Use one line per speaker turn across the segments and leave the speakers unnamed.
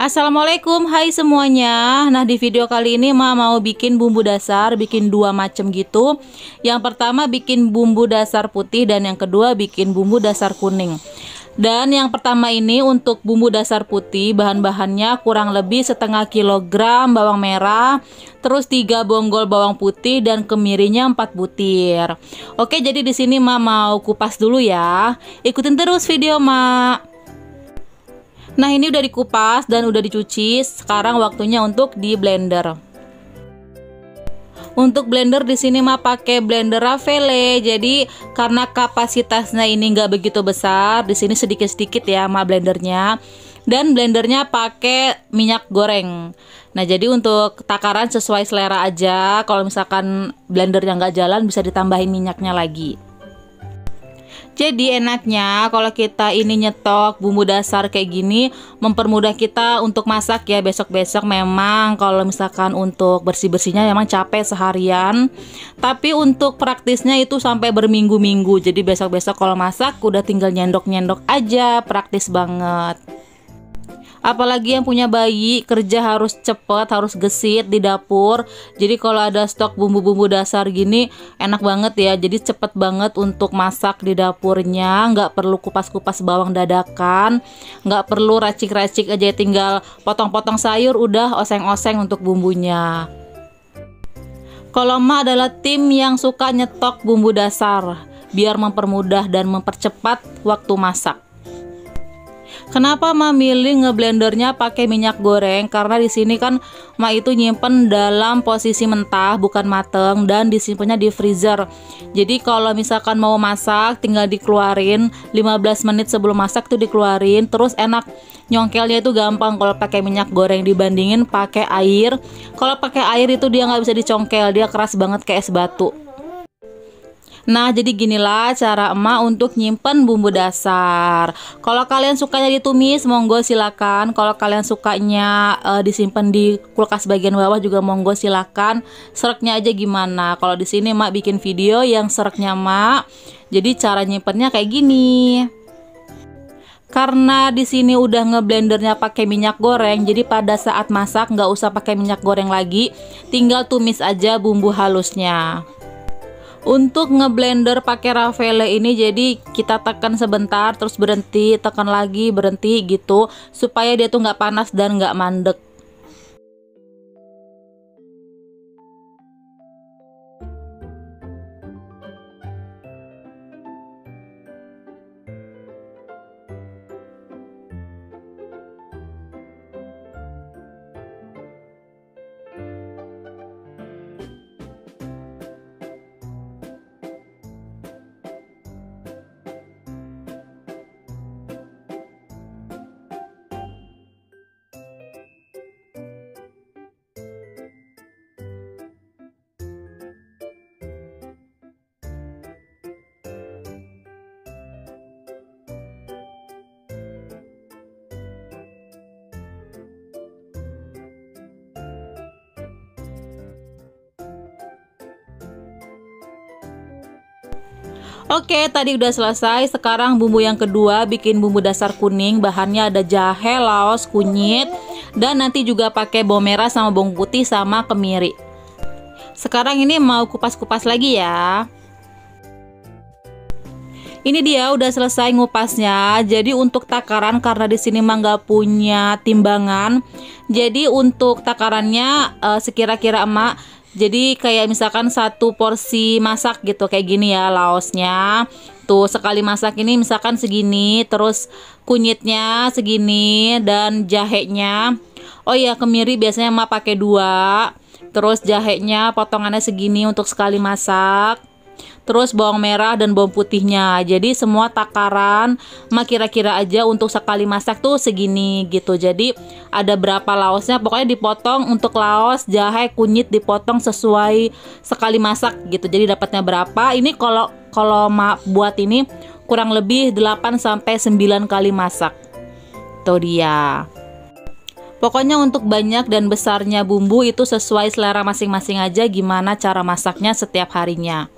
Assalamualaikum, hai semuanya. Nah, di video kali ini mau bikin bumbu dasar, bikin dua macam gitu. Yang pertama bikin bumbu dasar putih dan yang kedua bikin bumbu dasar kuning. Dan yang pertama ini untuk bumbu dasar putih, bahan-bahannya kurang lebih setengah kilogram bawang merah, terus 3 bonggol bawang putih dan kemirinya 4 butir. Oke, jadi di sini mau kupas dulu ya. Ikutin terus video Nah, ini udah dikupas dan udah dicuci. Sekarang waktunya untuk di blender. Untuk blender di sini pakai blender Raffaele. Jadi karena kapasitasnya ini nggak begitu besar, di sini sedikit-sedikit ya blendernya. Dan blendernya pakai minyak goreng. Nah, jadi untuk takaran sesuai selera aja. Kalau misalkan blendernya nggak jalan, bisa ditambahin minyaknya lagi. Jadi enaknya kalau kita ini nyetok bumbu dasar kayak gini, mempermudah kita untuk masak ya. Besok-besok memang kalau misalkan untuk bersih-bersihnya memang capek seharian, tapi untuk praktisnya itu sampai berminggu-minggu. Jadi besok-besok kalau masak udah tinggal nyendok-nyendok aja, praktis banget. Apalagi yang punya bayi, kerja harus cepet, harus gesit di dapur. Jadi kalau ada stok bumbu-bumbu dasar gini enak banget ya. Jadi cepet banget untuk masak di dapurnya. Nggak perlu kupas-kupas bawang dadakan, nggak perlu racik-racik aja, tinggal potong-potong sayur udah oseng-oseng untuk bumbunya. Kalau emak adalah tim yang suka nyetok bumbu dasar biar mempermudah dan mempercepat waktu masak. Kenapa milih ngeblendernya pakai minyak goreng? Karena di sini kan itu nyimpen dalam posisi mentah, bukan mateng, dan disimpannya di freezer. Jadi kalau misalkan mau masak, tinggal dikeluarin 15 menit sebelum masak tuh dikeluarin. Terus enak, nyongkelnya itu gampang kalau pakai minyak goreng dibandingin pakai air. Kalau pakai air itu dia nggak bisa dicongkel, dia keras banget kayak es batu. Nah, jadi ginilah cara emak untuk nyimpen bumbu dasar. Kalau kalian sukanya ditumis, monggo silakan. Kalau kalian sukanya disimpan di kulkas bagian bawah juga monggo silakan. Sereknya aja gimana. Kalau di sini emak bikin video yang sereknya emak. Jadi cara nyimpennya kayak gini. Karena di sini udah ngeblendernya pakai minyak goreng, jadi pada saat masak nggak usah pakai minyak goreng lagi, tinggal tumis aja bumbu halusnya. Untuk ngeblender pakai Raffaele ini, jadi kita tekan sebentar terus berhenti, tekan lagi berhenti gitu supaya dia tuh nggak panas dan nggak mandek. Oke, tadi udah selesai. Sekarang bumbu yang kedua, bikin bumbu dasar kuning. Bahannya ada jahe, laos, kunyit, dan nanti juga pakai bawang merah sama bawang putih sama kemiri. Sekarang ini mau kupas-kupas lagi ya. Ini dia udah selesai ngupasnya. Jadi untuk takaran, karena di sini nggak punya timbangan, jadi untuk takarannya sekira-kira emak, jadi kayak misalkan satu porsi masak gitu, kayak gini ya laosnya. Tuh sekali masak ini misalkan segini, terus kunyitnya segini, dan jahenya, oh ya kemiri biasanya emak pakai 2. Terus jahenya potongannya segini untuk sekali masak. Terus bawang merah dan bawang putihnya. Jadi semua takaran kira-kira aja untuk sekali masak tuh segini gitu. Jadi ada berapa laosnya, pokoknya dipotong untuk laos, jahe, kunyit dipotong sesuai sekali masak gitu. Jadi dapatnya berapa. Ini kalau buat ini kurang lebih 8 sampai 9 kali masak. Tuh dia. Pokoknya untuk banyak dan besarnya bumbu itu sesuai selera masing-masing aja gimana cara masaknya setiap harinya.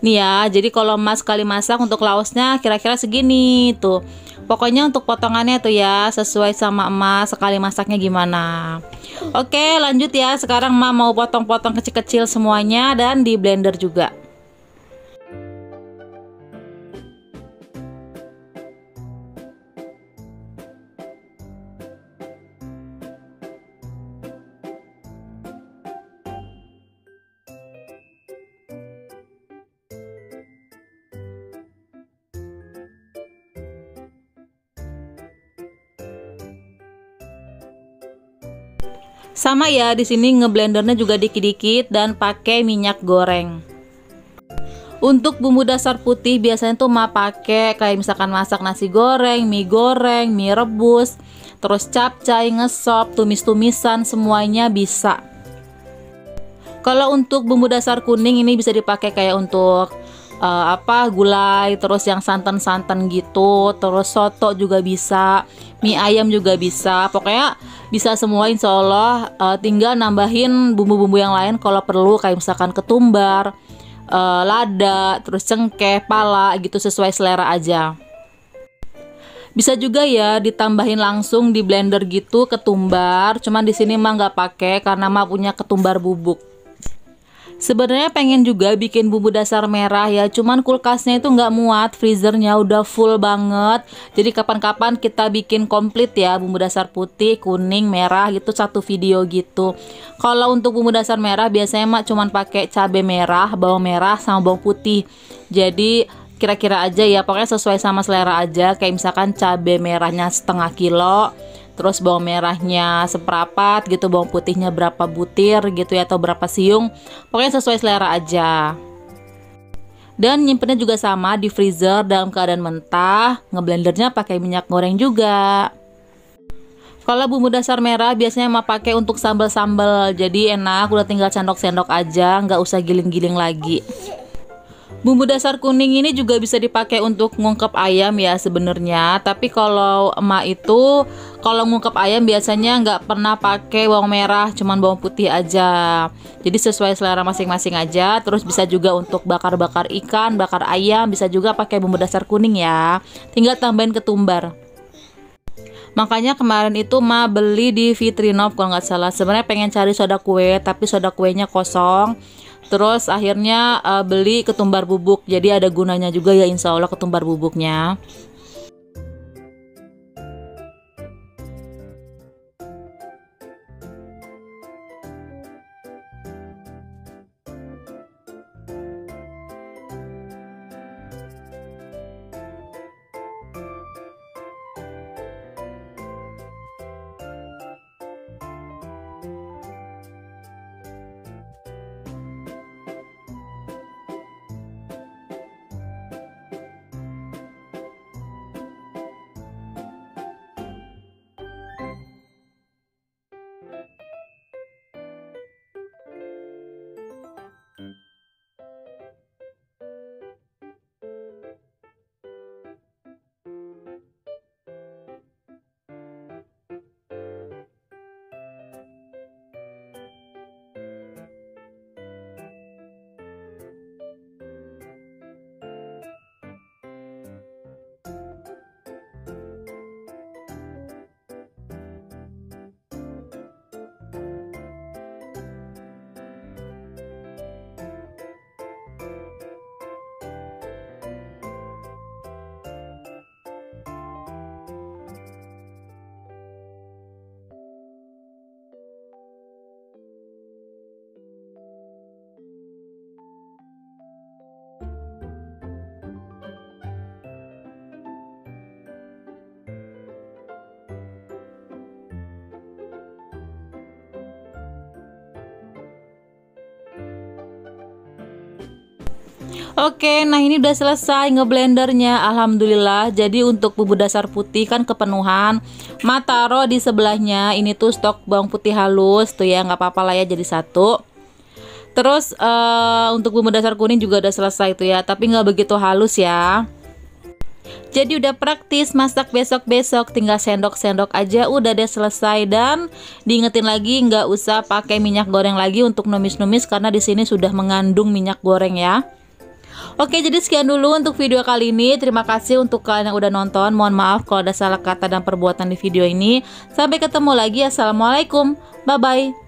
Nih ya, jadi kalau Mas sekali masak untuk laosnya kira-kira segini tuh. Pokoknya untuk potongannya tuh ya sesuai sama emas sekali masaknya gimana. Oke, lanjut ya. Sekarang emak mau potong-potong kecil-kecil semuanya dan di blender juga. Sama ya, di sini ngeblendernya juga dikit-dikit dan pakai minyak goreng. Untuk bumbu dasar putih biasanya tuh mah pakai kayak misalkan masak nasi goreng, mie rebus, terus capcay, ngesop, tumis-tumisan semuanya bisa. Kalau untuk bumbu dasar kuning ini bisa dipakai kayak untuk gulai, terus yang santan-santan gitu, terus soto juga bisa, mie ayam juga bisa, pokoknya bisa semua insya Allah. Tinggal nambahin bumbu-bumbu yang lain kalau perlu kayak misalkan ketumbar, lada, terus cengkeh, pala gitu sesuai selera aja. Bisa juga ya ditambahin langsung di blender gitu ketumbar, cuman di sini mah nggak pakai karena mah punya ketumbar bubuk. Sebenarnya pengen juga bikin bumbu dasar merah ya, cuman kulkasnya itu nggak muat, freezernya udah full banget. Jadi kapan-kapan kita bikin komplit ya bumbu dasar putih, kuning, merah gitu satu video gitu. Kalau untuk bumbu dasar merah biasanya mak cuman pakai cabai merah, bawang merah sama bawang putih. Jadi kira-kira aja ya, pokoknya sesuai sama selera aja. Kayak misalkan cabai merahnya setengah kilo, terus bawang merahnya seperempat gitu, bawang putihnya berapa butir gitu ya, atau berapa siung, pokoknya sesuai selera aja. Dan nyimpennya juga sama di freezer dalam keadaan mentah. Ngeblendernya pakai minyak goreng juga. Kalau bumbu dasar merah biasanya mah pakai untuk sambal-sambal, jadi enak, udah tinggal sendok-sendok aja, nggak usah giling-giling lagi. Bumbu dasar kuning ini juga bisa dipakai untuk ngungkep ayam ya sebenarnya. Tapi kalau emak itu kalau ngungkep ayam biasanya nggak pernah pakai bawang merah, cuman bawang putih aja. Jadi sesuai selera masing-masing aja. Terus bisa juga untuk bakar-bakar ikan, bakar ayam, bisa juga pakai bumbu dasar kuning ya. Tinggal tambahin ketumbar. Makanya kemarin itu ma beli di Vitrinov kalau nggak salah. Sebenarnya pengen cari soda kue tapi soda kuenya kosong. Terus akhirnya beli ketumbar bubuk. Jadi ada gunanya juga ya insya Allah ketumbar bubuknya. Oke, nah ini udah selesai ngeblendernya, alhamdulillah. Jadi untuk bumbu dasar putih kan kepenuhan. Ma taro di sebelahnya ini tuh stok bawang putih halus tuh ya, nggak apa-apa lah ya jadi satu. Terus untuk bumbu dasar kuning juga udah selesai tuh ya, tapi nggak begitu halus ya. Jadi udah praktis masak besok-besok, tinggal sendok-sendok aja udah deh selesai. Dan diingetin lagi nggak usah pakai minyak goreng lagi untuk numis-numis karena di sini sudah mengandung minyak goreng ya. Oke, jadi sekian dulu untuk video kali ini. Terima kasih untuk kalian yang udah nonton. Mohon maaf kalau ada salah kata dan perbuatan di video ini. Sampai ketemu lagi. Assalamualaikum. Bye-bye.